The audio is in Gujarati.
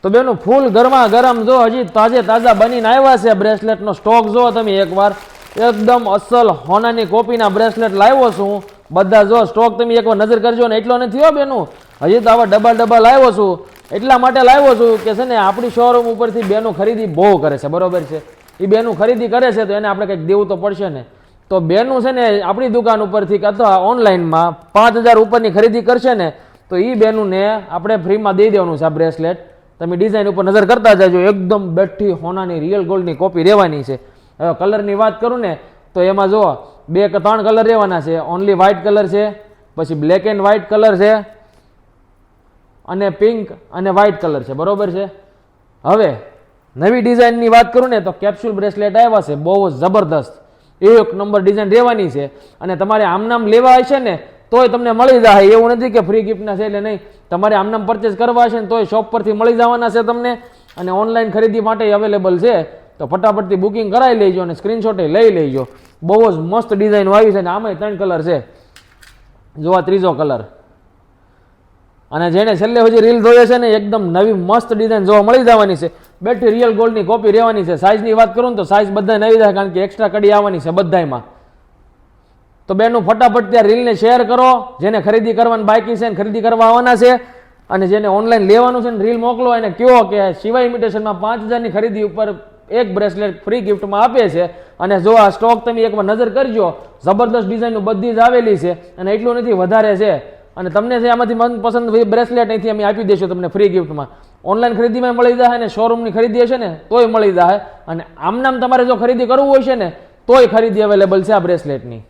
તો બેનું ફૂલ ગરમા ગરમ જો હજી તાજા બનીને આવ્યા છે બ્રેસલેટનો સ્ટોક જો તમે એકવાર એકદમ અસલ હોનાની કોપીના બ્રેસલેટ લાવ્યો છું હું બધા જો સ્ટોક તમે એકવાર નજર કરજો ને એટલો નથી હો બેનું હજી તો આવા ડબલ લાવ્યો છું એટલા માટે લાવ્યો છું કે છે ને આપણી શોરૂમ ઉપરથી બેનું ખરીદી બહુ કરે છે બરોબર છે એ બેનું ખરીદી કરે છે તો એને આપણે કંઈક દેવું તો પડશે ને તો બેનું છે ને આપણી દુકાન ઉપરથી અથવા ઓનલાઈનમાં 5000 ઉપરની ખરીદી કરશે ને તો એ બેનુંને આપણે ફ્રીમાં દઈ દેવાનું છે આ બ્રેસલેટ તમે ડિઝાઇન ઉપર નજર કરતા જજો એકદમ બેઠી હોનાની રિયલ ગોલ્ડની કોપી રહેવાની છે હવે કલરની વાત કરું ને તો એમાં જો 2 કે 3 કલર રહેવાના છે ઓનલી વ્હાઇટ કલર છે પછી બ્લેક એન્ડ વ્હાઇટ કલર છે અને પિંક અને વ્હાઇટ કલર છે બરોબર છે હવે નવી ડિઝાઇનની વાત કરું ને તો કેપ્સ્યુલ બ્રેસલેટ આવ્યા છે બહુ જ જબરદસ્ત એક નંબર ડિઝાઇન રહેવાની છે અને તમારે આમનામ લેવા હશે ને તોય તમને મળી જાય એવું નથી કે ફ્રી ગિફ્ટના છે એટલે નહીં તમારે આમનામ પરચેસ કરવા હશે ને તોય શોપ પરથી મળી જવાના છે તમને અને ઓનલાઈન ખરીદી માટે અવેલેબલ છે તો ફટાફટથી બુકિંગ કરાવી લેજો અને સ્ક્રીનશોટ લઈ લેજો બહુ જ મસ્ત ડિઝાઇન આવી છે અને આમાં 3 કલર છે જો આ ત્રીજો કલર અને જેને છેલ્લે હજી રીલ જોઈએ છે ને એકદમ નવી મસ્ત ડિઝાઇન જોવા મળી જવાની છે બેટરી રિયલ ગોલ્ડની કોપી રહેવાની છે સાઇઝની વાત કરું ને તો સાઇઝ બધા નવી થાય કારણ કે એક્સ્ટ્રા કડી આવવાની છે બધામાં તો બેનું ફટાફટ ત્યાં રીલને શેર કરો જેને ખરીદી કરવાની બાકી છે ને ખરીદી કરવા આવવાના છે અને જેને ઓનલાઈન લેવાનું છે ને રીલ મોકલો એને કહો કે શિવા ઇમિટેશનમાં 5000ની ખરીદી ઉપર એક બ્રેસલેટ ફ્રી ગિફ્ટમાં આપે છે અને જો આ સ્ટોક તમે એકવાર નજર કરજો જબરદસ્ત ડિઝાઇનનું બધી જ આવેલી છે અને એટલું નથી વધારે છે અને તમને જે આમાંથી મનપસંદ બ્રેસલેટ અહીંથી અમે આપી દઈશું તમને ફ્રી ગિફ્ટમાં ઓનલાઈન ખરીદીમાં મળી જાય અને શોરૂમની ખરીદી હશે ને તોય મળી જાય અને આમનામ તમારે જો ખરીદી કરવું હોય છે ને તોય ખરીદી અવેલેબલ છે આ બ્રેસલેટની